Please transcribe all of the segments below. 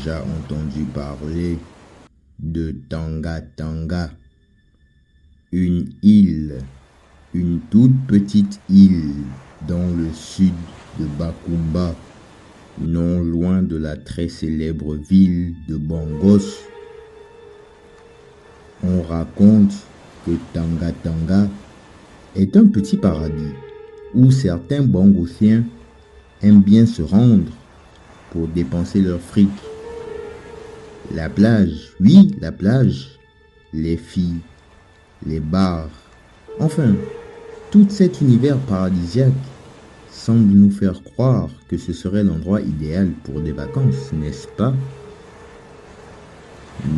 déjà entendu parler de Tanga Tanga? Une île, une toute petite île dans le sud de Bakumba, non loin de la très célèbre ville de Bangos. On raconte que Tanga Tanga est un petit paradis où certains Bangosiens aiment bien se rendre pour dépenser leur fric. La plage, oui, la plage, les filles, les bars, enfin, tout cet univers paradisiaque semble nous faire croire que ce serait l'endroit idéal pour des vacances, n'est-ce pas?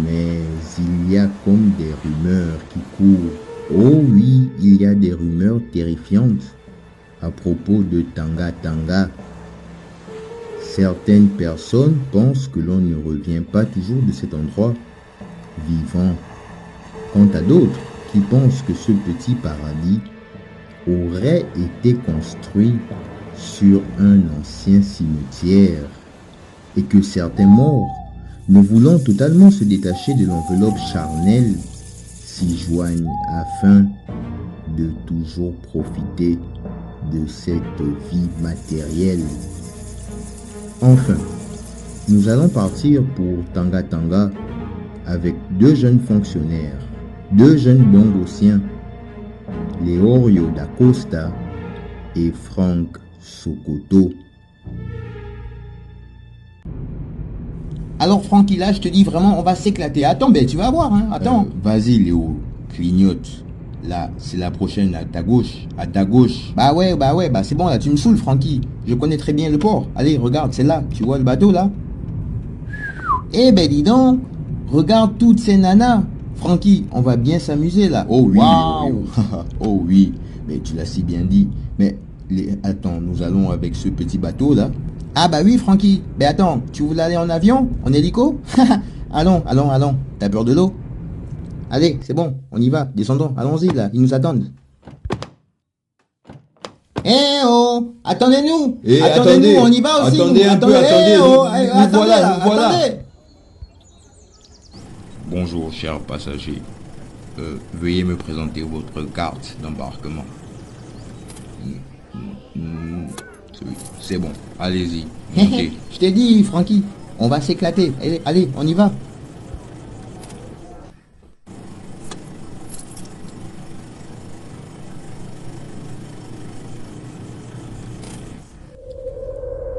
Mais il y a comme des rumeurs qui courent. Oh oui, il y a des rumeurs terrifiantes à propos de Tanga Tanga. Certaines personnes pensent que l'on ne revient pas toujours de cet endroit vivant. Quant à d'autres qui pensent que ce petit paradis aurait été construit sur un ancien cimetière et que certains morts, ne voulant totalement se détacher de l'enveloppe charnelle, s'y joignent afin de toujours profiter de cette vie matérielle. Enfin, nous allons partir pour Tanga Tanga avec deux jeunes fonctionnaires, deux jeunes Bangosiens, Leorio da Costa et Frank Sokoto. Alors Francky, là je te dis vraiment on va s'éclater. Attends, ben tu vas voir, hein. Attends. Vas-y Léo, clignote. Là, c'est la prochaine à ta gauche. À ta gauche. Bah ouais, c'est bon là, tu me saoules Francky. Je connais très bien le port. Allez, regarde, c'est là. Tu vois le bateau là? Eh ben dis donc, regarde toutes ces nanas. Francky, on va bien s'amuser là. Oh oui, Waouh. oh oui, mais tu l'as si bien dit. Mais attends, nous allons avec ce petit bateau là. Ah bah oui Francky. Ben attends, tu voulais aller en avion? En hélico? Allons. T'as peur de l'eau? Allez, c'est bon, on y va, descendons, allons-y là, ils nous attendent. Eh oh, attendez-nous, attendez-nous, on y va aussi. Attendez un peu, attendez, nous voilà. Attendez. Bonjour, chers passagers. Veuillez me présenter votre carte d'embarquement. C'est bon, allez-y, montez. Je t'ai dit, Francky, on va s'éclater. Allez, on y va.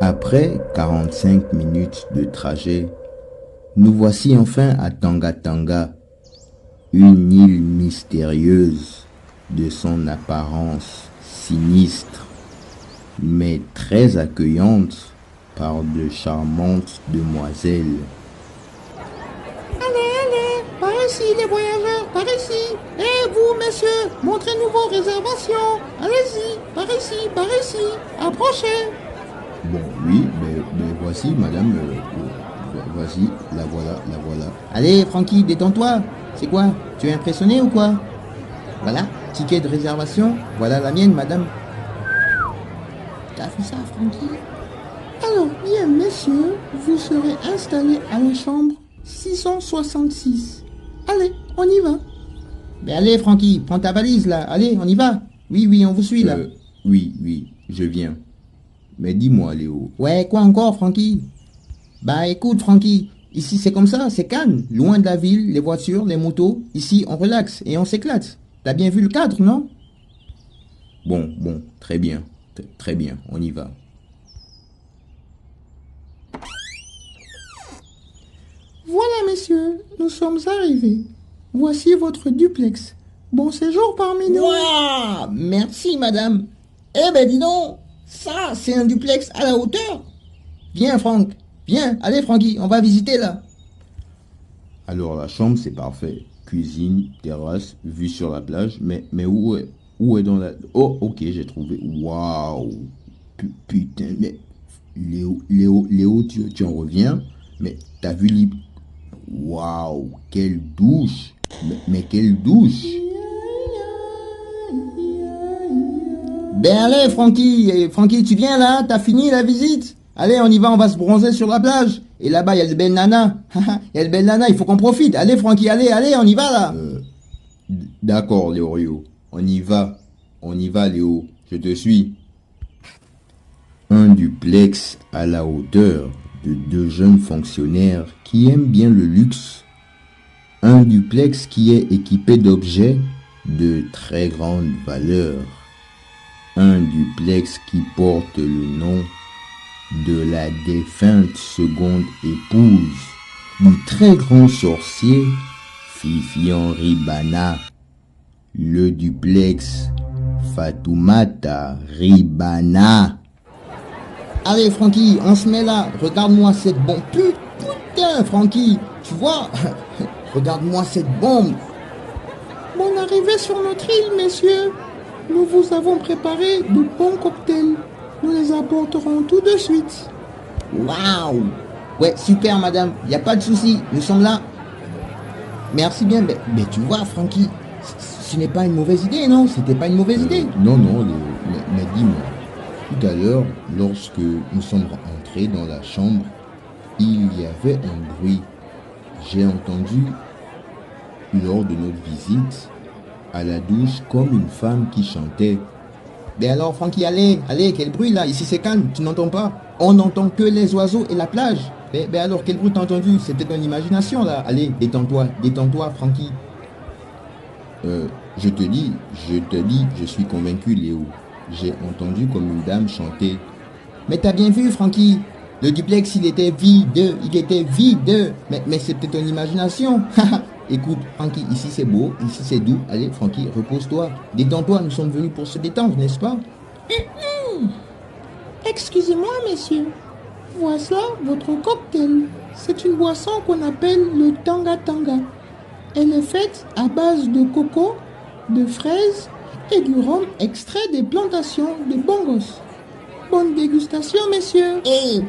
Après 45 minutes de trajet, nous voici enfin à Tanga Tanga, une île mystérieuse de son apparence sinistre, mais très accueillante par de charmantes demoiselles. Allez, par ici les voyageurs, par ici. Et vous, messieurs, montrez-nous vos réservations. Allez-y, par ici, approchez. Bon, oui, mais voici, madame, voici, la voilà. Allez, Francky, détends-toi. C'est quoi? Tu es impressionné ou quoi? Voilà, ticket de réservation. Voilà la mienne, madame. T'as fait ça, Francky? Alors, bien, messieurs, vous serez installés à la chambre 666. Allez, on y va. Mais allez, Francky, prends ta valise, là. Allez, on y va. Oui, on vous suit, là. Oui, je viens. Mais dis-moi, Léo. Ouais, quoi encore, Francky? Bah, écoute, Francky, ici, c'est comme ça, c'est calme. Loin de la ville, les voitures, les motos. Ici, on relaxe et on s'éclate. T'as bien vu le cadre, non? Bon, très bien, on y va. Voilà, messieurs, nous sommes arrivés. Voici votre duplex. Bon séjour parmi nous. Waouh, merci, madame. Eh ben, dis donc, ça, c'est un duplex à la hauteur. Viens, Franck, viens. Allez, Francky, on va visiter, là. Alors, la chambre, c'est parfait. Cuisine, terrasse, vue sur la plage. Mais où est dans la... Oh, ok, j'ai trouvé. Waouh. Putain, mais... Léo, tu en reviens? Mais t'as vu l'île? Waouh, quelle douche. Mais quelle douche. Ben allez, Francky, tu viens là? T'as fini la visite? Allez, on y va, on va se bronzer sur la plage. Et là-bas, il y a le bel nana. Il y a le bel nana, il faut qu'on profite. Allez, Francky, allez, on y va là. D'accord, Léorio. On y va. On y va, Léo. Je te suis. Un duplex à la hauteur de deux jeunes fonctionnaires qui aiment bien le luxe. Un duplex qui est équipé d'objets de très grande valeur. Un duplex qui porte le nom de la défunte seconde épouse du très grand sorcier Fifi Henri Bana. Le duplex Fatoumata Ribana. Allez, Francky, on se met là. Regarde-moi cette bombe. Putain, Francky, tu vois? Regarde-moi cette bombe. Bonne arrivée sur notre île, messieurs. Nous vous avons préparé de bons cocktails. Nous les apporterons tout de suite. Waouh! Ouais, super, madame. Y a pas de souci. Nous sommes là. Merci bien. Mais tu vois, Francky, ce n'est pas une mauvaise idée, non? C'était pas une mauvaise idée. Non, mais dis-moi. Tout à l'heure, lorsque nous sommes entrés dans la chambre, il y avait un bruit. J'ai entendu, lors de notre visite, à la douche, comme une femme qui chantait. Mais alors, Francky, allez, quel bruit là? Ici c'est calme, tu n'entends pas? On n'entend que les oiseaux et la plage. Mais alors, quel bruit t'as entendu? C'était ton imagination là. Allez, détends-toi, Francky. Je te dis, je suis convaincu, Léo. J'ai entendu comme une dame chanter. Mais t'as bien vu, Francky? Le duplex, il était vide. Mais c'était ton imagination. Écoute, Francky, ici c'est beau, ici c'est doux. Allez, Francky, repose-toi. Détends-toi, nous sommes venus pour se détendre, n'est-ce pas? Excusez-moi, messieurs. Voici votre cocktail. C'est une boisson qu'on appelle le tanga tanga. Elle est faite à base de coco, de fraises et du rhum extrait des plantations de Bongos. Bonne dégustation, messieurs.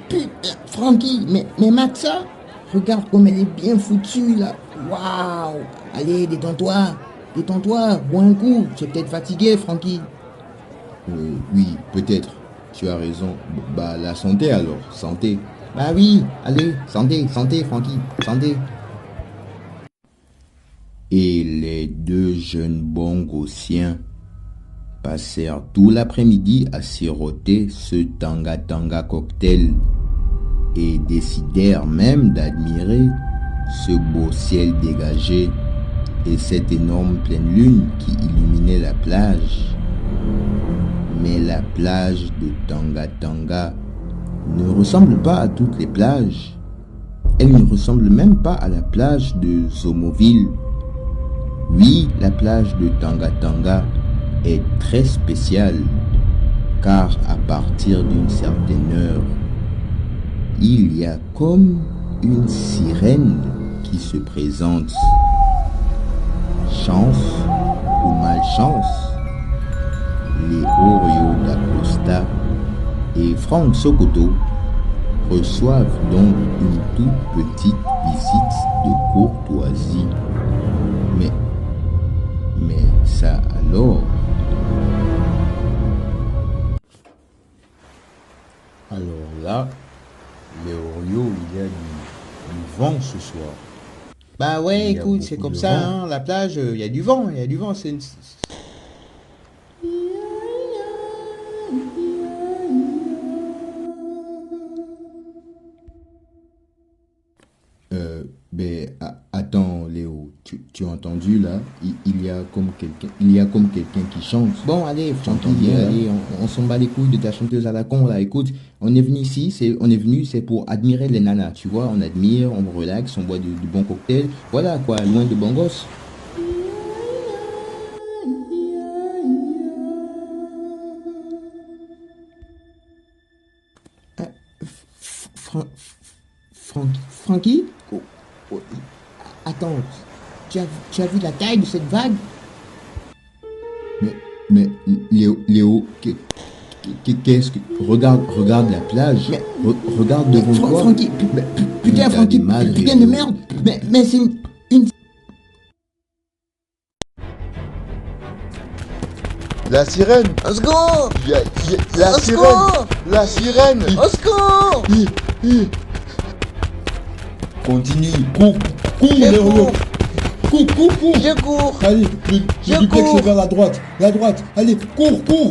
Putain, Francky, mais Maxa, regarde comme elle est bien foutue là. Waouh! Allez, détends-toi, bois un coup. Tu es peut-être fatigué, Francky. Oui, peut-être. Tu as raison. Bah, la santé alors, santé. Bah oui, allez, santé, Francky, santé. Et les deux jeunes bongossiens passèrent tout l'après-midi à siroter ce tanga-tanga cocktail et décidèrent même d'admirer ce beau ciel dégagé et cette énorme pleine lune qui illuminait la plage. Mais la plage de Tanga-Tanga ne ressemble pas à toutes les plages. Elle ne ressemble même pas à la plage de Zomoville. Oui, la plage de Tanga-Tanga est très spéciale, car à partir d'une certaine heure, il y a comme une sirène qui se présente. Chance ou malchance, Léorio d'Acosta et Franck Sokoto reçoivent donc une toute petite visite de courtoisie. Mais ça alors? Alors là, Léorio, il y a du vent ce soir. Bah ouais, Il y a écoute, c'est beaucoup comme de ça, vent. hein, la plage, il y a du vent, c'est une... Attends Léo, tu as entendu là? Il y a comme quelqu'un qui chante. Bon, allez, Tu Francky, entends bien, allez, on s'en bat les couilles de ta chanteuse à la con, là. Écoute, on est venu ici, c'est pour admirer les nanas, tu vois. On admire, on relaxe, on boit du bon cocktail. Voilà, quoi, loin de Bongos. Francky? Oh, attends, tu as vu la taille de cette vague? Mais Léo, qu'est-ce que... Regarde la plage. Regarde devant toi. Francky, putain, Francky, putain de merde. Mais c'est une... La sirène. Au secours! La Au sirène. secours! La sirène. Au secours! Continue, cours, Je Léo. cours! Cours. Je cours! Allez, Je le duplex cours. est vers la droite. Allez, cours.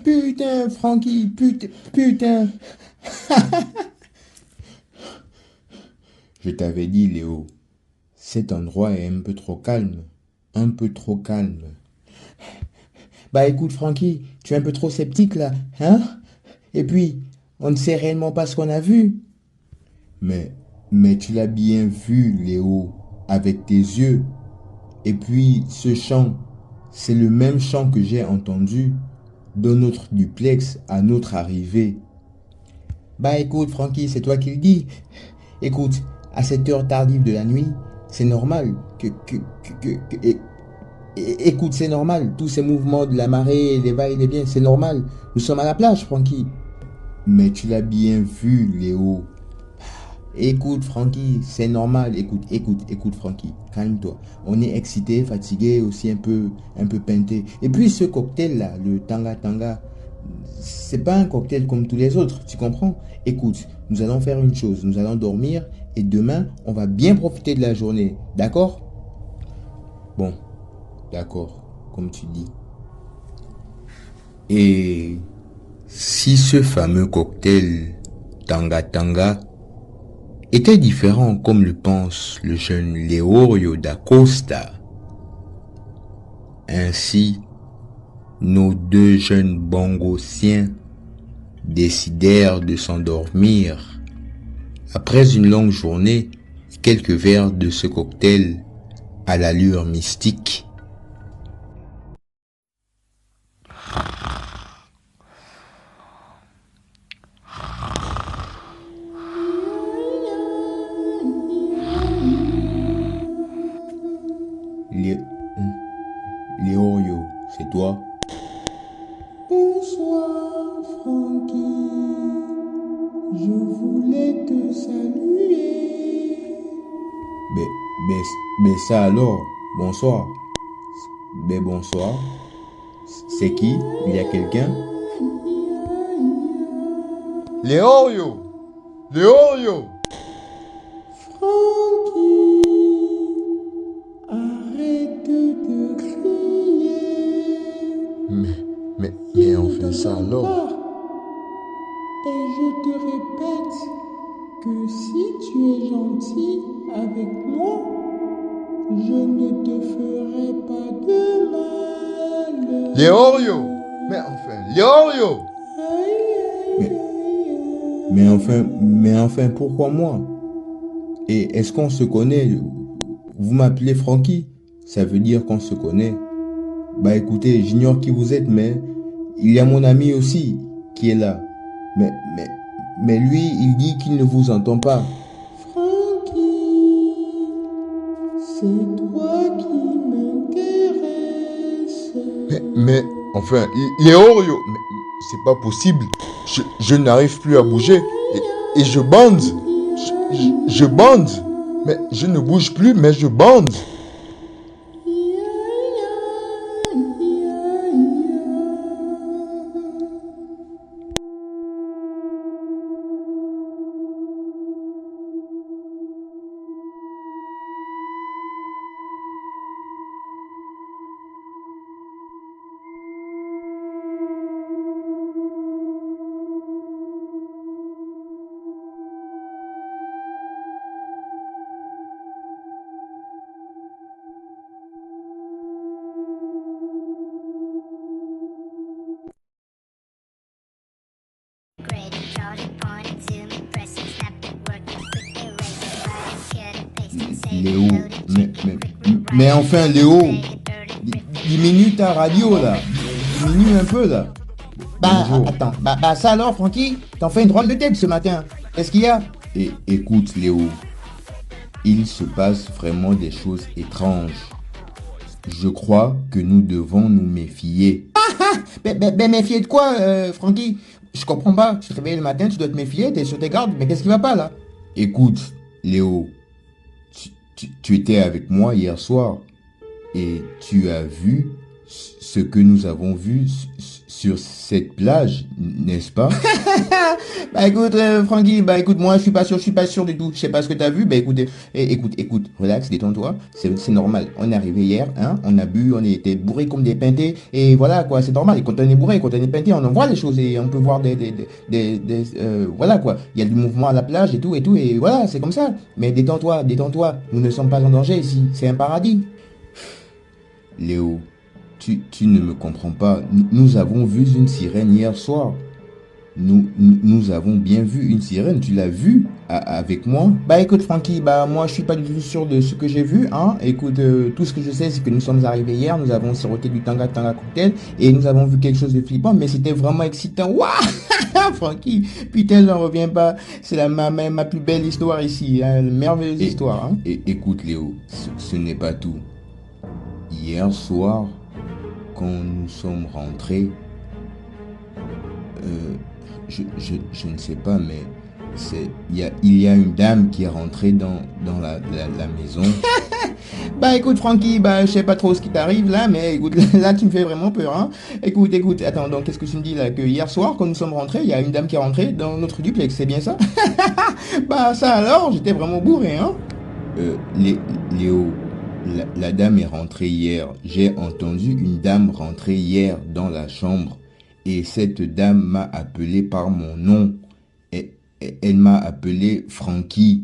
Putain, Francky, putain. Je t'avais dit, Léo, cet endroit est un peu trop calme. Bah écoute, Francky, tu es un peu trop sceptique là, hein? Et puis, on ne sait réellement pas ce qu'on a vu. Mais tu l'as bien vu, Léo, avec tes yeux. Et puis, ce chant, c'est le même chant que j'ai entendu dans notre duplex à notre arrivée. Bah écoute, Francky, c'est toi qui le dis. Écoute, à cette heure tardive de la nuit, c'est normal écoute, c'est normal. Tous ces mouvements de la marée, les va et les viens, c'est normal. Nous sommes à la plage, Francky. Mais tu l'as bien vu, Léo. Écoute, Francky, c'est normal. Écoute, Francky, calme-toi. On est excité, fatigué, aussi un peu peinté. Et puis ce cocktail-là, le tanga, c'est pas un cocktail comme tous les autres, tu comprends? Écoute, nous allons faire une chose, nous allons dormir et demain, on va bien profiter de la journée, d'accord? Bon, d'accord, comme tu dis. Et si ce fameux cocktail tanga était différent comme le pense le jeune Leorio da Costa, ainsi nos deux jeunes bongossiens décidèrent de s'endormir après une longue journée et quelques verres de ce cocktail à l'allure mystique. Léorio, c'est toi? Bonsoir, Francky. Je voulais te saluer. Mais ça alors, bonsoir. Mais bonsoir. C'est qui? Il y a quelqu'un? Léorio. Francky, arrête de crier. Mais on fait ça alors. Et je te répète que si tu es gentil avec moi, je ne te ferai pas de mal. Léorio. Mais enfin, Léorio. Mais enfin, pourquoi moi? Et est-ce qu'on se connaît? Vous m'appelez Francky? Ça veut dire qu'on se connaît. Bah écoutez, j'ignore qui vous êtes, mais il y a mon ami aussi qui est là. Mais lui, il dit qu'il ne vous entend pas. Francky, c'est toi qui m'intéresse. Mais enfin, Léorio, mais c'est pas possible. Je n'arrive plus à bouger. Et je bande. Je bande. Mais je ne bouge plus, mais je bande. Léo, mais enfin Léo, diminue ta radio là, diminue un peu là. Bah Bonjour. attends, bah ça alors Francky, t'en fais une drôle de tête ce matin, qu'est-ce qu'il y a? Et écoute Léo, il se passe vraiment des choses étranges. Je crois que nous devons nous méfier. Ben, méfier de quoi, Francky? Je comprends pas. Tu te réveilles le matin, tu dois te méfier, t'es sur tes gardes. Mais qu'est-ce qui va pas, là? Écoute, Léo, tu étais avec moi hier soir et tu as vu ce que nous avons vu sur cette plage, n'est-ce pas? Bah écoute, Francky, bah écoute, moi je suis pas sûr du tout. Je sais pas ce que t'as vu. Bah écoute, écoute, relax, détends-toi. C'est normal. On est arrivé hier, hein, on a bu, on était bourrés comme des pintés. Et voilà quoi, c'est normal. Et quand on est bourré, quand on est pinté, on en voit les choses et on peut voir voilà quoi. Il y a du mouvement à la plage et voilà, c'est comme ça. Mais détends-toi, détends-toi. Nous ne sommes pas en danger ici. C'est un paradis. Léo, tu ne me comprends pas. Nous avons vu une sirène hier soir. Nous avons bien vu une sirène. Tu l'as vue avec moi? Bah écoute Francky, bah moi je suis pas du tout sûr de ce que j'ai vu, hein. Écoute, tout ce que je sais c'est que nous sommes arrivés hier, nous avons siroté du Tanga Tanga cocktail et nous avons vu quelque chose de flippant, mais c'était vraiment excitant. Waouh Francky, putain j'en reviens pas. C'est ma plus belle histoire ici, hein, une merveilleuse histoire, hein. Et écoute Léo, ce n'est pas tout. Hier soir, quand nous sommes rentrés, je ne sais pas, mais il y a une dame qui est rentrée dans la maison. Bah écoute Francky, bah je sais pas trop ce qui t'arrive là, mais écoute, là tu me fais vraiment peur, hein. Écoute, attends, donc qu'est-ce que tu me dis là? Que hier soir, quand nous sommes rentrés, il y a une dame qui est rentrée dans notre duplex, c'est bien ça? Bah ça alors, j'étais vraiment bourré, hein. Léo, la dame est rentrée hier. J'ai entendu une dame rentrer hier dans la chambre. Et cette dame m'a appelé par mon nom. Elle m'a appelé Francky.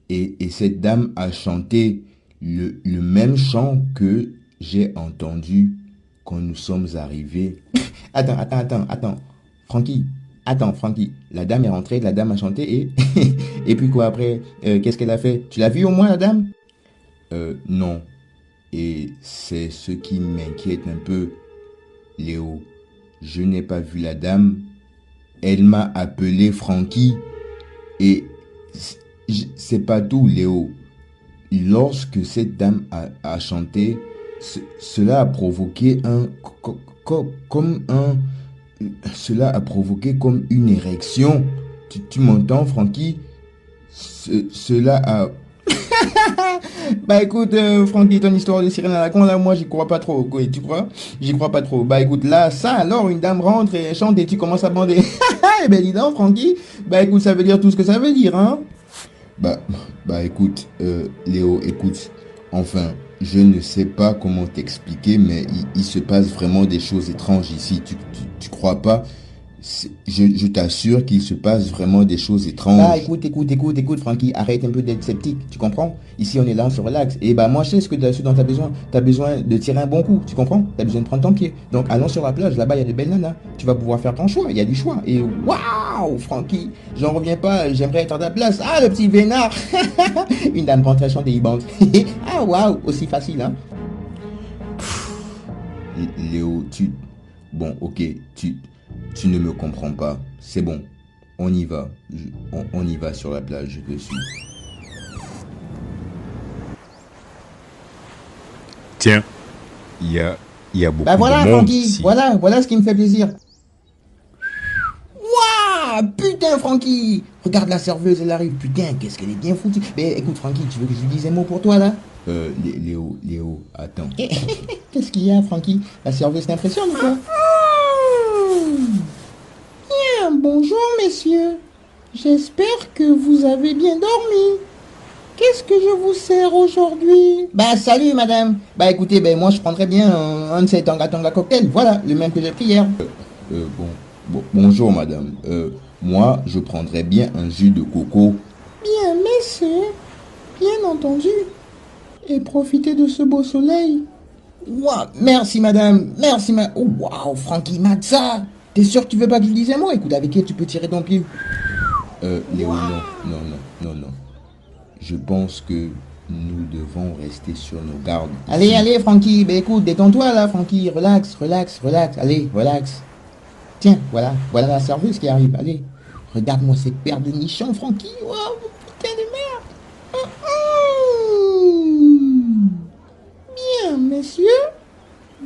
Et cette dame a chanté le même chant que j'ai entendu quand nous sommes arrivés. Attends. Francky, la dame est rentrée, la dame a chanté et... et puis quoi après? Qu'est-ce qu'elle a fait? Tu l'as vue au moins la dame? Non. Et c'est ce qui m'inquiète un peu, Léo. Je n'ai pas vu la dame. Elle m'a appelé Francky. Et c'est pas tout, Léo. Lorsque cette dame a chanté, cela a provoqué cela a provoqué comme une érection. Tu m'entends, Francky? Cela a... Bah écoute, Francky, ton histoire de sirène à la con, là, moi, j'y crois pas trop. Quoi, tu crois? J'y crois pas trop. Bah écoute, là, ça, alors, une dame rentre et chante et tu commences à bander. Eh ben dis donc, Francky. Bah écoute, ça veut dire tout ce que ça veut dire, hein. Bah écoute, Léo, écoute. Enfin, je ne sais pas comment t'expliquer, mais il se passe vraiment des choses étranges ici. Tu crois pas? Je t'assure qu'il se passe vraiment des choses étranges. Bah écoute, Francky, arrête un peu d'être sceptique, tu comprends? Ici on est là, on se relaxe. Et bah moi je sais ce dont t'as besoin. T'as besoin de tirer un bon coup, tu comprends? T'as besoin de prendre ton pied. Donc allons sur la plage, là-bas il y a de belles nanas. Tu vas pouvoir faire ton choix, il y a du choix. Et waouh, Francky, j'en reviens pas, j'aimerais être à ta place. Ah le petit vénard. Une dame rentre à chanter, il bande. Ah waouh, aussi facile, hein. Léo, bon, ok, tu ne me comprends pas. C'est bon. On y va. On y va sur la plage, je te suis. Tiens, il y a beaucoup Bah voilà, de monde Francky, ici. voilà ce qui me fait plaisir. Waouh, putain, Francky. Regarde la serveuse, elle arrive. Putain, qu'est-ce qu'elle est bien foutue. Mais écoute, Francky, tu veux que je lui dise un mot pour toi, là? Léo, attends. Qu'est-ce qu'il y a, Francky? La serveuse t'impressionne ou quoi? Bien, bonjour, messieurs. J'espère que vous avez bien dormi. Qu'est-ce que je vous sers aujourd'hui? Bah, salut, madame. Bah, écoutez, moi, je prendrais bien un de ces Tanga Tanga cocktails. Voilà, le même que j'ai pris hier. Bonjour, madame. Moi, je prendrais bien un jus de coco. Bien, messieurs, bien entendu. Et profitez de ce beau soleil. Waouh, merci, madame. Merci, Oh, waouh, Francky, Matza. T'es sûr que tu veux pas que je lui dise un mot? Écoute, avec qui tu peux tirer ton pied? Léo, non. Je pense que nous devons rester sur nos gardes. Allez, Francky. Bah, écoute, détends-toi, là, Francky. Relax. Allez, relax. Tiens, voilà la serveuse qui arrive. Allez, regarde-moi cette paire de nichons, Francky. Waouh, putain de merde. Bien, messieurs,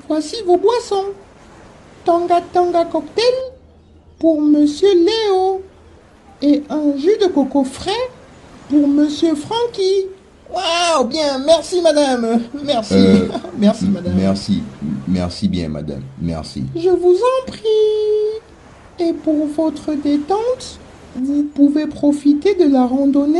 Voici vos boissons. Tanga Tanga cocktail pour Monsieur Léo et un jus de coco frais pour Monsieur Francky. Waouh, bien, merci madame. Merci. Merci madame. Merci bien, madame. Merci. Je vous en prie. Et pour votre détente, vous pouvez profiter de la randonnée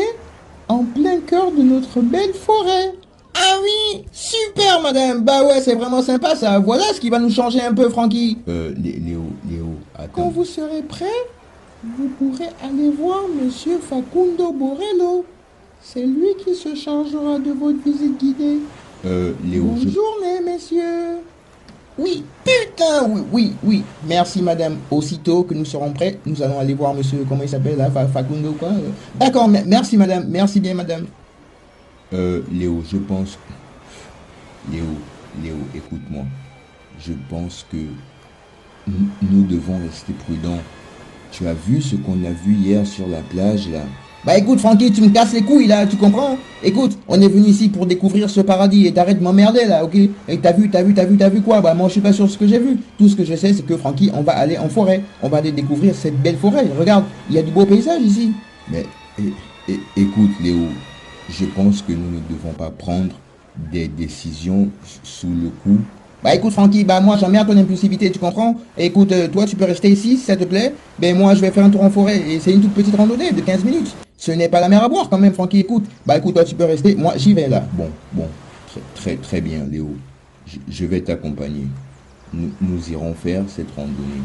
en plein cœur de notre belle forêt. Ah oui, super madame. Bah ouais, c'est vraiment sympa ça. Voilà ce qui va nous changer un peu, Francky. Léo, Quand attends. vous serez prêt, vous pourrez aller voir Monsieur Facundo Borello. C'est lui qui se chargera de votre visite guidée. Léo, Bonne journée, messieurs. Oui, putain, oui. Merci madame. Aussitôt que nous serons prêts, nous allons aller voir monsieur, comment il s'appelle là, Facundo quoi. D'accord, merci madame. Merci bien madame. Léo, je pense... Léo, écoute-moi. Je pense que nous devons rester prudents. Tu as vu ce qu'on a vu hier sur la plage, là? Bah écoute Francky, tu me casses les couilles là, tu comprends? Écoute, on est venu ici pour découvrir ce paradis et t'arrêtes de m'emmerder là, ok? Et t'as vu quoi? Bah moi je suis pas sûr de ce que j'ai vu. Tout ce que je sais c'est que Francky, on va aller en forêt. On va aller découvrir cette belle forêt. Regarde, il y a du beau paysage ici. Mais écoute, Léo, je pense que nous ne devons pas prendre des décisions sous le coup. Bah écoute Francky, bah moi j'emmerde ton impulsivité, tu comprends? Et écoute, toi tu peux rester ici si ça te plaît. Ben moi je vais faire un tour en forêt et c'est une toute petite randonnée de 15 minutes. Ce n'est pas la mer à boire quand même Francky, écoute. Bah écoute, toi tu peux rester, moi j'y vais là. Bon, très bien, Léo. Je vais t'accompagner. Nous irons faire cette randonnée.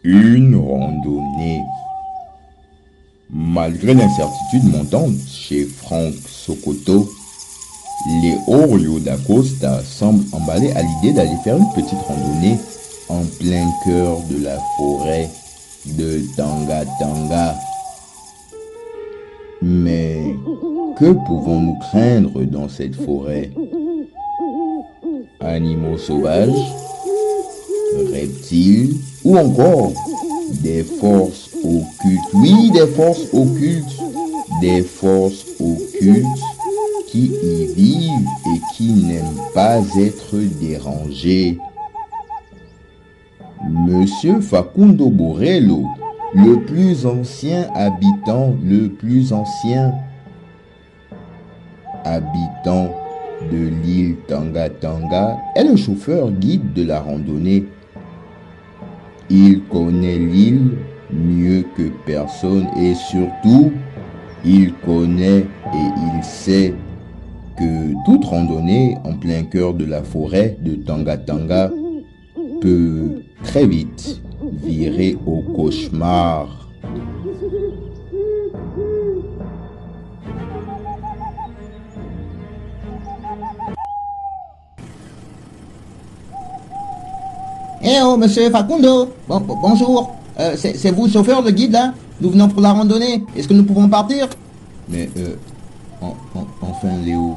Une randonnée. Malgré l'incertitude montante chez Franck Sokoto, Léo da Costa semble emballé à l'idée d'aller faire une petite randonnée en plein cœur de la forêt de Tanga Tanga. Mais que pouvons-nous craindre dans cette forêt? Animaux sauvages, reptiles ou encore des forces occultes? Oui, des forces occultes. Des forces occultes qui y vivent et qui n'aiment pas être dérangés. Monsieur Facundo Borello, le plus ancien habitant de l'île Tanga Tanga, est le chauffeur guide de la randonnée. Il connaît l'île mieux que personne et surtout, il connaît et il sait que toute randonnée en plein cœur de la forêt de Tanga Tanga peut très vite virer au cauchemar. Eh oh, monsieur Facundo, bonjour. C'est vous le chauffeur, le guide là? Nous venons pour la randonnée. Est-ce que nous pouvons partir? Mais enfin Léo,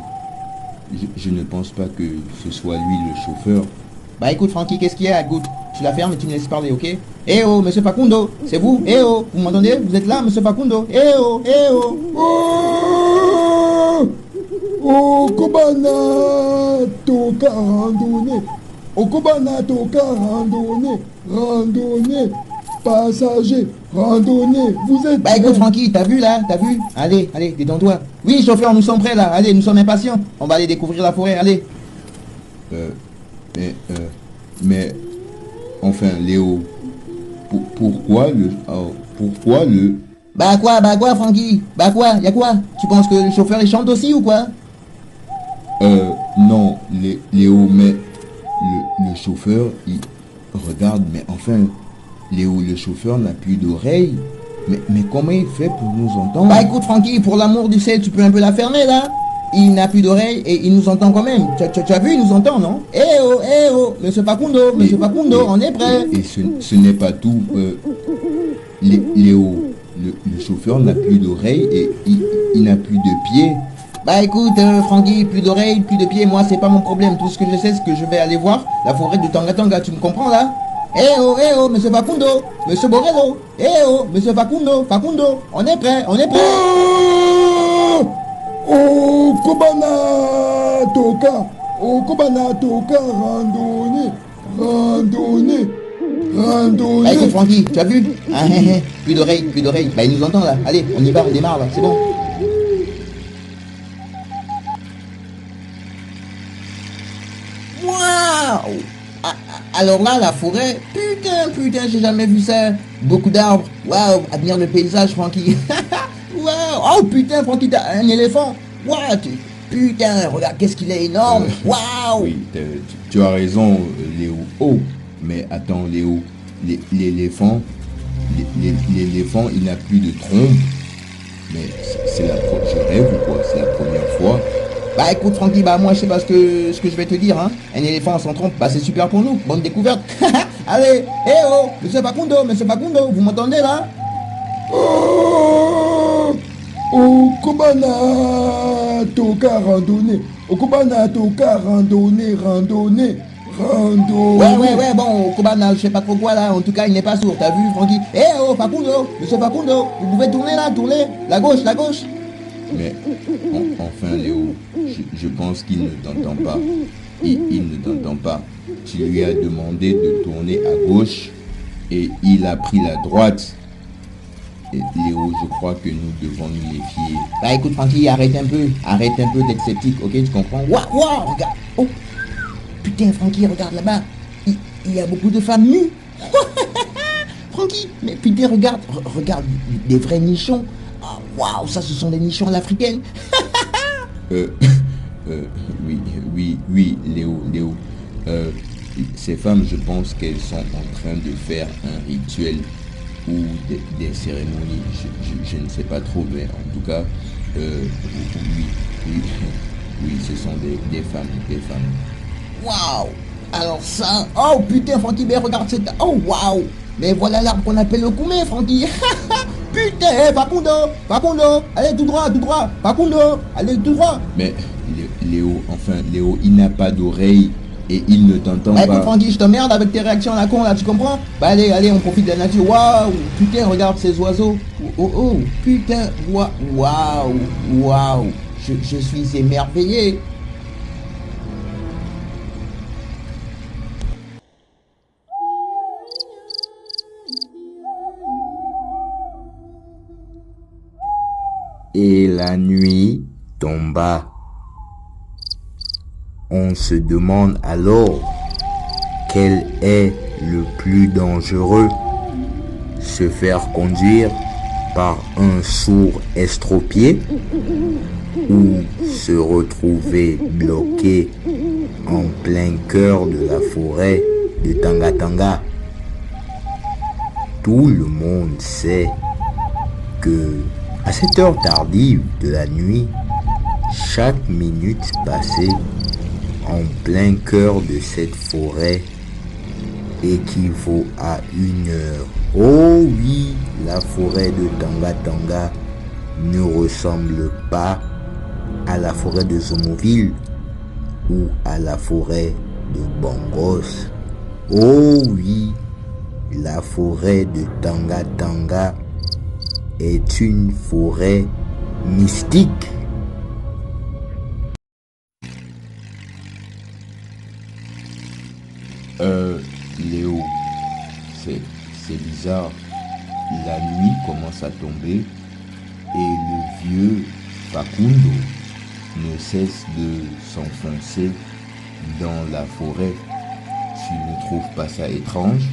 je ne pense pas que ce soit lui le chauffeur. Bah écoute Francky, qu'est-ce qu'il y a? Écoute, tu la fermes et tu me laisses parler, ok? Eh oh, monsieur Facundo, c'est vous? Eh oh, vous m'entendez? Vous êtes là, monsieur Facundo? Eh oh, eh oh. Oh, Kobana, toka randonnée. Oh, Kobana, toka randonnée. Passager, randonnée, vous êtes... Bah écoute Francky, t'as vu là? T'as vu? Allez, détends-toi. Oui chauffeur, nous sommes prêts là. Allez, nous sommes impatients. On va aller découvrir la forêt, allez. Mais enfin Léo, pourquoi le... Bah quoi Francky? Bah quoi? Y'a quoi? Tu penses que le chauffeur il chante aussi ou quoi? Non, Léo, mais le chauffeur, il... Regarde, mais enfin, Léo, le chauffeur n'a plus d'oreilles. Mais comment il fait pour nous entendre? Bah écoute Francky, pour l'amour du ciel, tu peux un peu la fermer là? Il n'a plus d'oreilles et il nous entend quand même. Tu as vu, il nous entend, non? Eh oh, monsieur Facundo, on est prêt. Et ce n'est pas tout. Léo, le chauffeur n'a plus d'oreilles et il n'a plus de pieds. Bah écoute Francky, plus d'oreilles, plus de pieds, moi c'est pas mon problème. Tout ce que je sais c'est que je vais aller voir la forêt de Tanga Tanga, tu me comprends là? Eh oh, monsieur Facundo, monsieur Borello. Eh oh, monsieur Facundo, on est prêt. Oh, Kobana, okobana toka randonnée, randonnée, Bah, écoute, randonnée. Francky, tu as vu? Ah, plus d'oreilles, plus d'oreilles. Bah, il nous entend là. Allez, on y va, on démarre là, c'est bon. Waouh! Alors là, la forêt, putain, j'ai jamais vu ça. Beaucoup d'arbres. Waouh, admire le paysage, Francky. Waouh! Oh putain, Francky, t'as un éléphant. Waouh, putain, regarde, qu'est-ce qu'il est énorme. Waouh! Oui, tu as raison, Léo. Oh, mais attends, Léo, l'éléphant, l'éléphant, il n'a plus de trompe. Mais je rêve ou quoi? C'est la première fois. Bah écoute Francky, bah moi je sais pas ce que je vais te dire hein. Un éléphant sans trompe, bah c'est super pour nous, bonne découverte. Allez, oh, monsieur Facundo, vous m'entendez là? Oh, okobana toka randonnée, okobana toka randonnée, randonnée, randonnée. Ouais, bon, Kobana, je sais pas trop quoi là, en tout cas il n'est pas sourd, t'as vu Francky? Oh Facundo, monsieur Facundo, vous pouvez tourner là, tourner, la gauche. Mais enfin, Léo, je pense qu'il ne t'entend pas. Il ne t'entend pas. Tu lui as demandé de tourner à gauche et il a pris la droite. Et Léo, je crois que nous devons nous méfier. Bah écoute Francky, arrête un peu d'être sceptique, ok, tu comprends? Waouh, regarde, oh, putain Francky, regarde là-bas, il y a beaucoup de femmes nues. Francky, mais putain, regarde des vrais nichons. Oh, waouh, ça ce sont des nichons à l'africaine. Oui, Léo. Ces femmes, je pense qu'elles sont en train de faire un rituel ou des cérémonies. Je ne sais pas trop, mais en tout cas, oui, ce sont des femmes. Waouh, alors ça, oh putain Francky, mais regarde cette, oh waouh, mais voilà l'arbre qu'on appelle le koumé Francky. Putain, Facundo, allez tout droit, Facundo, allez tout droit. Mais Léo, il n'a pas d'oreille et il ne t'entend Bah pas. écoute Francky, je t'emmerde avec tes réactions à la con là, tu comprends? Bah allez, on profite de la nature. Waouh, putain, regarde ces oiseaux. Oh, putain, waouh, je suis émerveillé. Et la nuit tomba. On se demande alors quel est le plus dangereux, se faire conduire par un sourd estropié ou se retrouver bloqué en plein cœur de la forêt de Tanga. Tout le monde sait que à cette heure tardive de la nuit, chaque minute passée en plein cœur de cette forêt équivaut à 1 heure. Oh oui, la forêt de Tanga ne ressemble pas à la forêt de Zomoville ou à la forêt de Bongos. Oh oui, la forêt de Tanga est une forêt mystique. Léo, c'est bizarre. La nuit commence à tomber et le vieux Facundo ne cesse de s'enfoncer dans la forêt. Tu ne trouves pas ça étrange?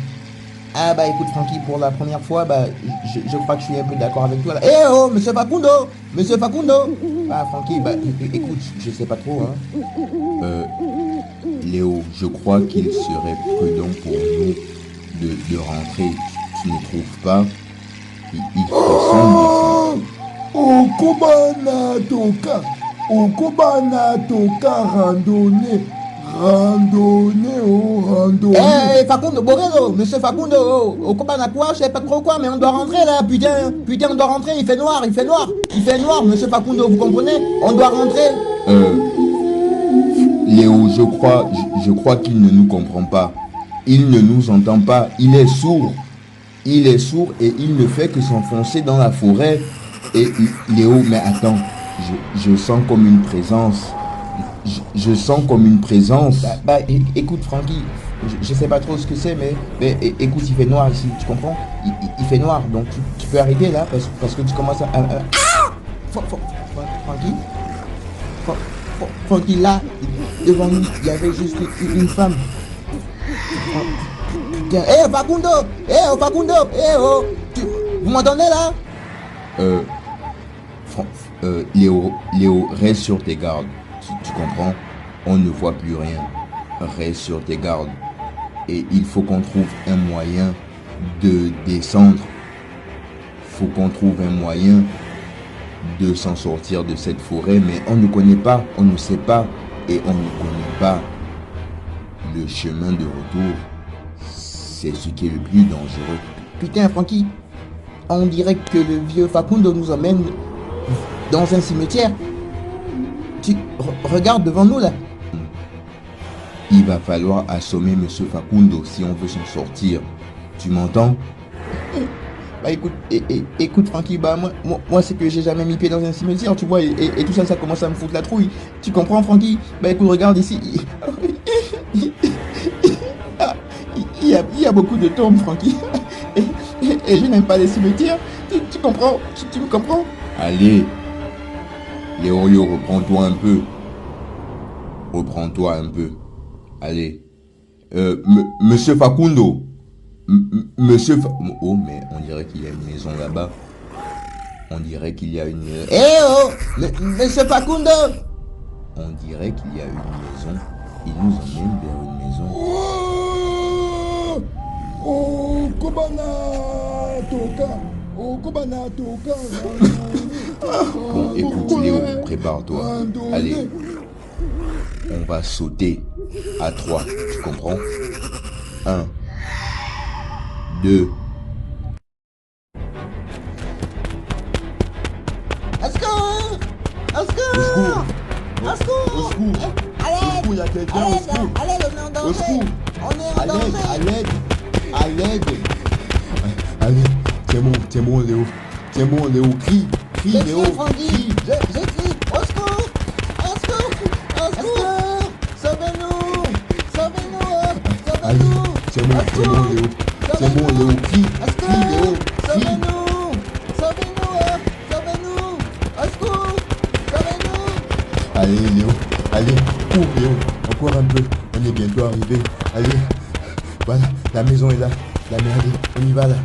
Ah bah écoute Francky, pour la première fois, bah je crois que je suis un peu d'accord avec toi là. Oh, monsieur Facundo. Ah Francky, bah écoute, je sais pas trop hein. Léo, je crois qu'il serait prudent pour nous de rentrer. Tu ne trouves pas? Il fait sombre ici. Okobana toka randonnée, randonnée. Facundo, Boredo, monsieur Facundo, au combat quoi, je sais pas trop quoi, mais on doit rentrer là, putain, on doit rentrer, il fait noir, monsieur Facundo, vous comprenez? On doit rentrer. Léo, je crois qu'il ne nous comprend pas. Il ne nous entend pas. Il est sourd et il ne fait que s'enfoncer dans la forêt. Et Léo, mais attends, je sens comme une présence. je sens comme une présence. Écoute, Francky, je sais pas trop ce que c'est, mais écoute, il fait noir ici, tu comprends? Il fait noir, donc tu peux arrêter là, parce que tu commences à... Ah! Francky? Francky, là, devant nous, il y avait juste une femme. Tiens, Facundo! Facundo! Vous m'entendez là? Léo, reste sur tes gardes. Tu comprends? On ne voit plus rien. Reste sur tes gardes. Et il faut qu'on trouve un moyen de descendre. Faut qu'on trouve un moyen de s'en sortir de cette forêt. Mais on ne connaît pas, on ne sait pas. Et on ne connaît pas le chemin de retour. C'est ce qui est le plus dangereux. Putain, Francky, on dirait que le vieux Facundo nous emmène dans un cimetière. Tu regardes devant nous là. Il va falloir assommer Monsieur Facundo si on veut s'en sortir. Tu m'entends? Écoute Francky, moi c'est que j'ai jamais mis pied dans un cimetière, tu vois, et tout ça, ça commence à me foutre la trouille. Tu comprends, Francky? Écoute, regarde ici. Il y a beaucoup de tombes, Francky. Et je n'aime pas les cimetières. Tu comprends? Tu me comprends? Allez, Léo, reprends-toi un peu. Reprends-toi un peu. Allez. Monsieur Facundo. Oh, mais on dirait qu'il y a une maison là-bas. On dirait qu'il y a une... Monsieur Facundo! On dirait qu'il y a une maison. Il nous emmène vers une maison. Bon, écoute Léo, prépare-toi. Allez. On va sauter à 3, tu comprends? 1, 2. Au secours! Il y a quelqu'un, au secours! Allez, on est en danger! Au secours! On est en danger! À l'aide! Allez, c'est bon Léo. C'est bon Léo, crie Léo! Crie! J'écris! Au secours! Sauvez-nous! Allez, c'est bon Léo, crie Léo! Sauvez-nous! Au secours! Sauvez-nous! Allez Léo, allez, cours Léo, encore un peu, on est bientôt arrivé. Allez, voilà, la maison est là. La merde, on y va là.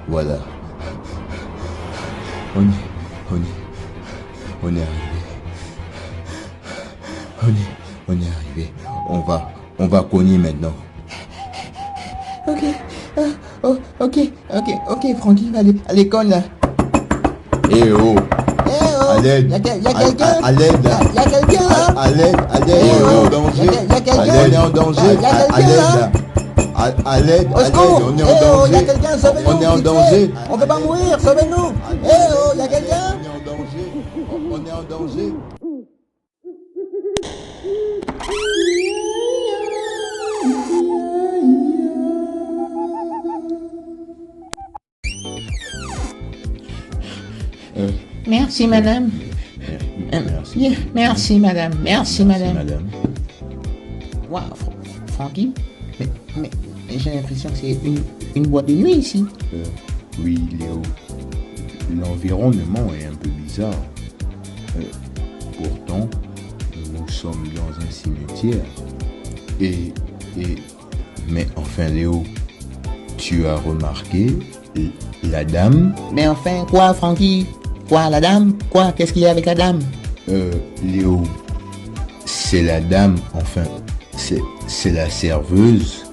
Voilà. On est arrivé. On est arrivé. On va cogner maintenant. Ok, Francky, allez, cogne là. Eh oh! À l'aide! Y'a quelqu'un? À l'aide! Y'a quelqu'un là? À l'aide! On est en danger! Y'a quelqu'un? On est en danger! À l'aide là! À l'aide! Au secours! On est en danger! Y'a quelqu'un, sauvez-nous! On est en vite danger! fait. On peut pas mourir, sauvez-nous! Y'a quelqu'un? On est en danger! On est en danger! Merci, madame. Merci, madame. Merci, madame. Waouh, Francky? Mais j'ai l'impression que c'est une boîte de nuit ici. Oui, Léo. L'environnement est un peu bizarre. Pourtant, nous sommes dans un cimetière. Mais enfin, Léo, tu as remarqué la dame? Mais enfin, quoi, Francky? Quoi, la dame? Quoi? Qu'est-ce qu'il y a avec la dame? Léo, c'est la dame, enfin, c'est la serveuse.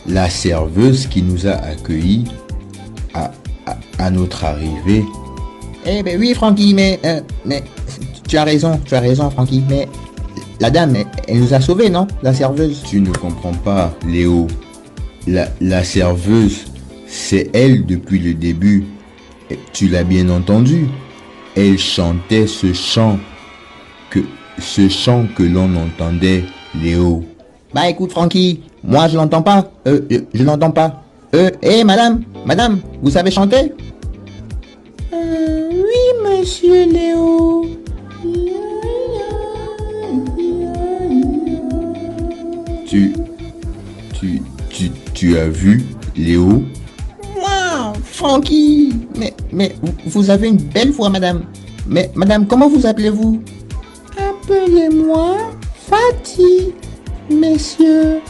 La serveuse qui nous a accueillis à notre arrivée. Eh ben oui, Francky, mais tu as raison, Francky, mais la dame, elle nous a sauvés, non? La serveuse. Tu ne comprends pas, Léo. La serveuse, c'est elle depuis le début. Tu l'as bien entendu. Elle chantait ce chant que l'on entendait, Léo. Bah écoute, Francky, moi je l'entends pas. Je l'entends pas. Madame, vous savez chanter? Oui, monsieur Léo. Tu, tu as vu Léo? Wow, Francky. Mais vous avez une belle voix, madame. Mais madame, comment vous appelez-vous? Appelez-moi Fatih, messieurs.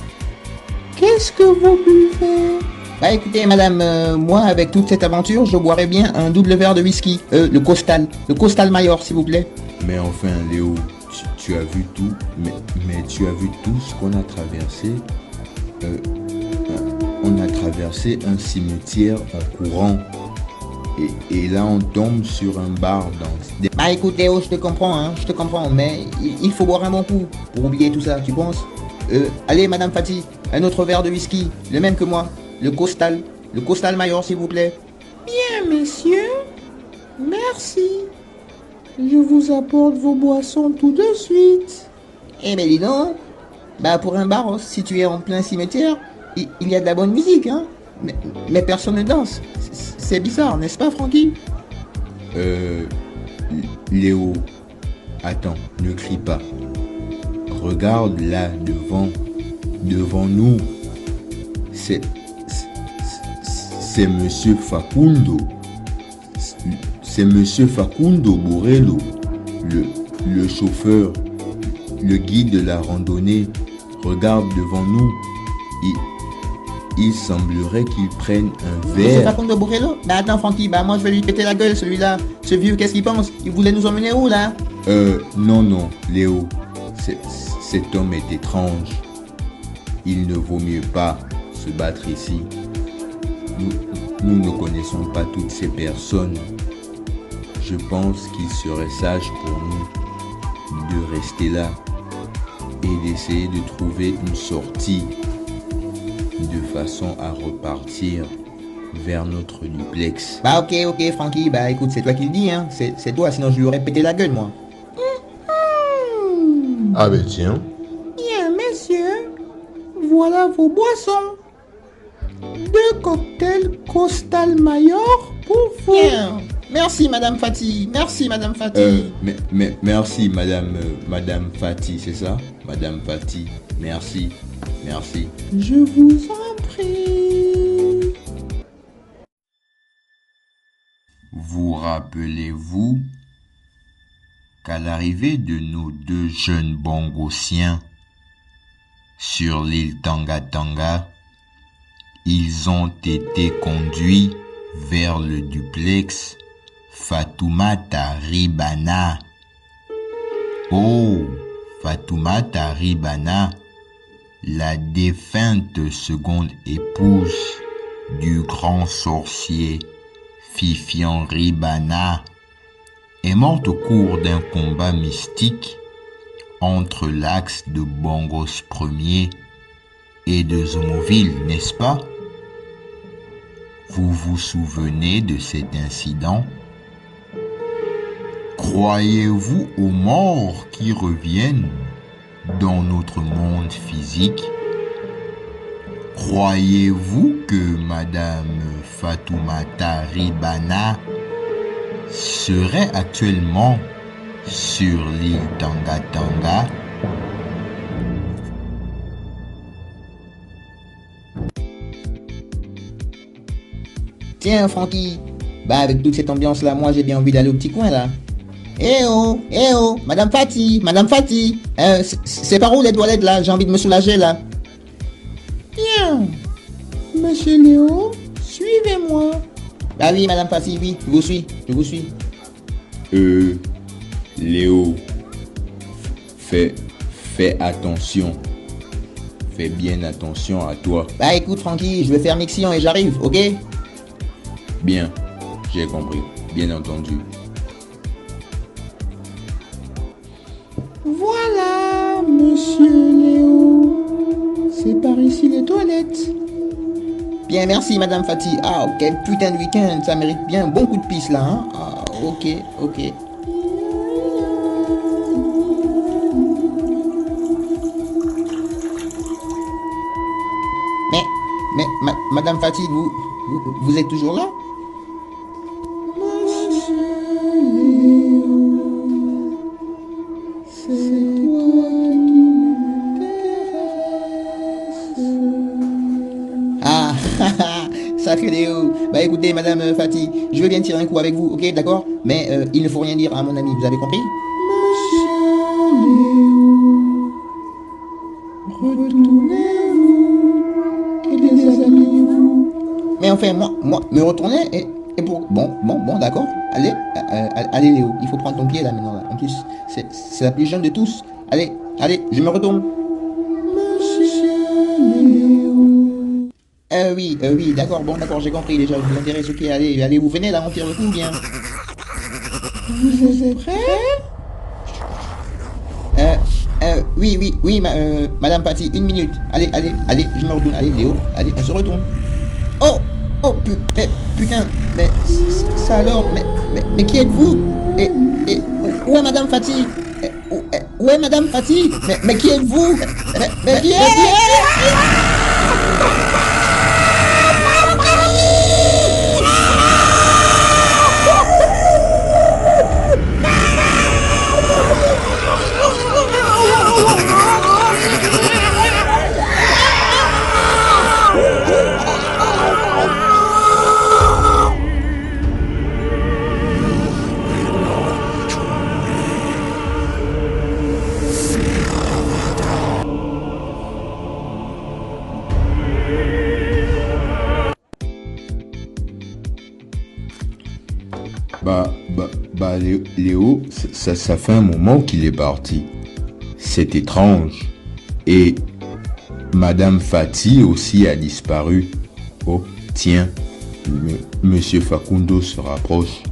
Qu'est-ce que vous buvez? Bah écoutez, madame, moi, avec toute cette aventure, je boirais bien un double verre de whisky. Le Costal Mayor, s'il vous plaît. Mais enfin, Léo, tu as vu tout, mais tu as vu tout ce qu'on a traversé. On a traversé un cimetière en courant. Et là, on tombe sur un bar dans... Bah écoute, Léo, je te comprends, mais il faut boire un bon coup pour oublier tout ça, tu penses? Allez, madame Fatih, un autre verre de whisky, le même que moi, le Costal Mayor, s'il vous plaît. Bien, messieurs. Merci. Je vous apporte vos boissons tout de suite. Eh ben dis donc, bah pour un bar situé en plein cimetière, il y a de la bonne musique, hein. Mais personne ne danse. C'est bizarre, n'est-ce pas, Francky? Léo, attends, ne crie pas. Regarde là, devant nous. C'est Monsieur Facundo. C'est Monsieur Facundo Borello, le chauffeur, le guide de la randonnée. Regarde devant nous. Il semblerait qu'il prenne un verre. C'est Facundo Borello? Bah attends, Francky, bah moi je vais lui péter la gueule, celui-là. Ce vieux, qu'est-ce qu'il pense? Il voulait nous emmener où, là? Non, Léo. Cet homme est étrange. Il ne vaut mieux pas se battre ici. Nous ne connaissons pas toutes ces personnes. Je pense qu'il serait sage pour nous de rester là et d'essayer de trouver une sortie de façon à repartir vers notre duplex. Bah ok, Francky, bah écoute, c'est toi qui le dis, hein. C'est toi, sinon je lui aurais pété la gueule, moi. Ah ben tiens. Bien, messieurs. Voilà vos boissons. 2 cocktails Costal Mayor pour vous. Bien. Merci, madame Fatih. Merci, madame Fatih. Merci, madame Fatih, c'est ça? Madame Fatih, merci. Je vous en prie. Vous rappelez-vous qu'à l'arrivée de nos 2 jeunes bongossiens sur l'île Tanga, ils ont été conduits vers le duplex Fatoumata Ribana. Oh, Fatoumata Ribana, la défunte seconde épouse du grand sorcier Fifian Ribana, est morte au cours d'un combat mystique entre l'axe de Bongos Ier et de Zomoville, n'est-ce pas? Vous vous souvenez de cet incident? Croyez-vous aux morts qui reviennent dans notre monde physique? Croyez-vous que Madame Fatoumata Ribana serait actuellement sur l'île Tanga? Tiens, Francky, bah avec toute cette ambiance-là, moi j'ai bien envie d'aller au petit coin, là. Eh oh, madame Fatih, c'est par où les toilettes, là? J'ai envie de me soulager, là. Bien. Monsieur Léo, suivez-moi. Ah oui, madame Fatih, oui, je vous suis. Léo, fais attention. Fais bien attention à toi. Bah écoute, Francky, je vais faire mixion et j'arrive, ok? Bien, j'ai compris, bien entendu. Voilà, monsieur Léo. C'est par ici les toilettes. Bien, merci, madame Fatih. Ah, quel putain de week-end, ça mérite bien un bon coup de pisse, là, hein? Ah, ok. Mais, madame Fatih, vous êtes toujours là? Monsieur Léo, c'est toi qui m'intéresse. sacré Léo. Bah écoutez, Madame Fatih, je veux bien tirer un coup avec vous, ok, d'accord? Mais il ne faut rien dire à mon ami, vous avez compris? Retournez-vous et déshabillez-vous. Mais enfin, moi, me retourner et pour... Bon, d'accord. Allez, allez Léo, il faut prendre ton pied là maintenant. Là. En plus, c'est la plus jeune de tous. Allez, je me retourne. Oui, d'accord, j'ai compris déjà, vous vous intéressez, ok, allez, vous venez là, on tire le coup, bien. Vous êtes prêts? Oui, Madame Patty, 1 minute. Allez, je me retourne, allez, Léo, allez, on se retourne. Oh, putain, mais ça alors, mais qui êtes-vous? Et où est Madame Fatih? Où est Madame Fatih? Mais qui êtes-vous? Mais qui êtes-vous? Léo, ça fait un moment qu'il est parti. C'est étrange. Et Madame Fatih aussi a disparu. Oh, tiens, Monsieur Facundo se rapproche.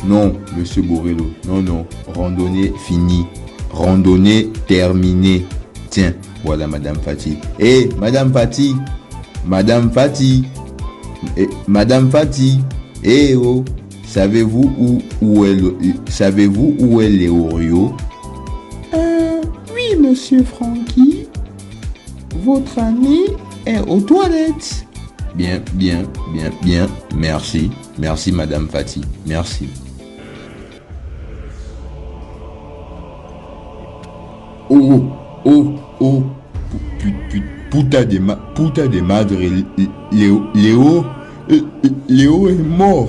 Non, Monsieur Borello. Non, randonnée finie. Randonnée terminée. Tiens, voilà Madame Fatih. Madame Fatih. Madame Fatih. Oh, savez-vous où est Léorio? Oui, Monsieur Francky. Votre ami est aux toilettes. Bien. Merci, Madame Fatih. Merci. Oh. Puta de madre. Léo est mort.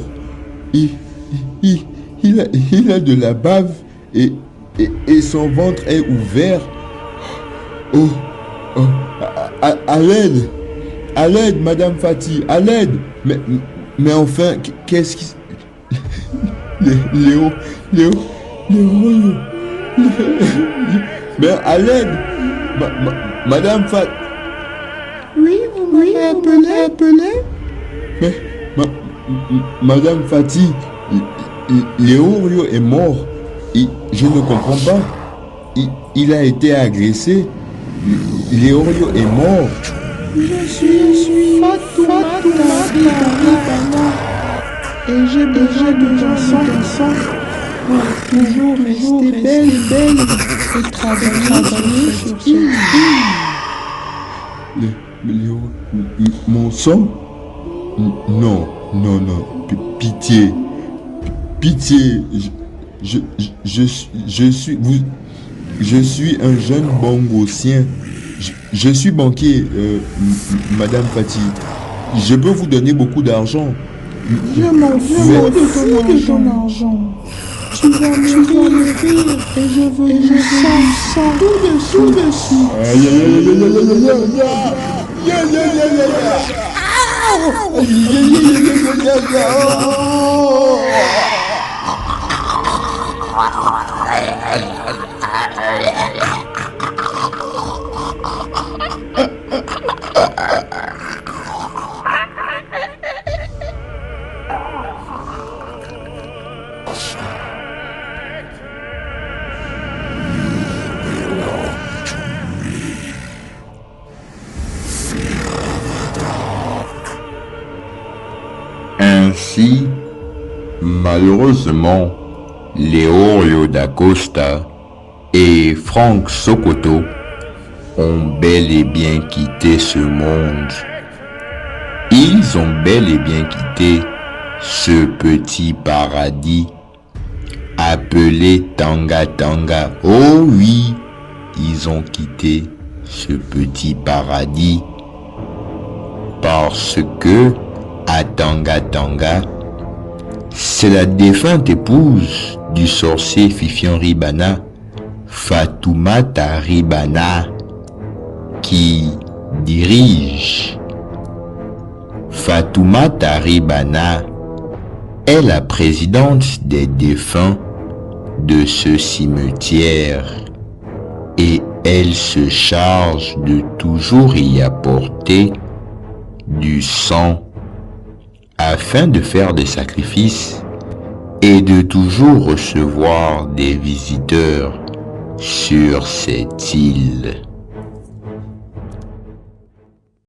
Il a de la bave et son ventre est ouvert. Oh. À l'aide, Madame Fatih, à l'aide. Mais enfin, qu'est-ce qui... Léo. Mais à l'aide, Madame Fatih. Oui, vous m'avez appelé. Mais, Madame Fatih, Léorio est mort. Je ne comprends pas. Il a été agressé. Léorio est mort. Je suis Fatoumata et j'ai besoin de sang pour toujours rester belle et travailler sur ce Léo, mon sang? Non, pitié, je suis un jeune bangossien. Je suis banquier, Madame Fatih. Je peux vous donner beaucoup d'argent. Je m'en fous de ton argent. Tu vas me rire et je veux du sang tout dessus. Ainsi, malheureusement, Léorio da Costa et Franck Sokoto ont bel et bien quitté ce monde. Ils ont bel et bien quitté ce petit paradis appelé Tanga Tanga. Oh oui, ils ont quitté ce petit paradis parce que à Tanga Tanga, c'est la défunte épouse du sorcier Fifion Ribana, Fatoumata Ribana, qui dirige. Fatoumata Ribana est la présidente des défunts de ce cimetière et elle se charge de toujours y apporter du sang afin de faire des sacrifices et de toujours recevoir des visiteurs sur cette île.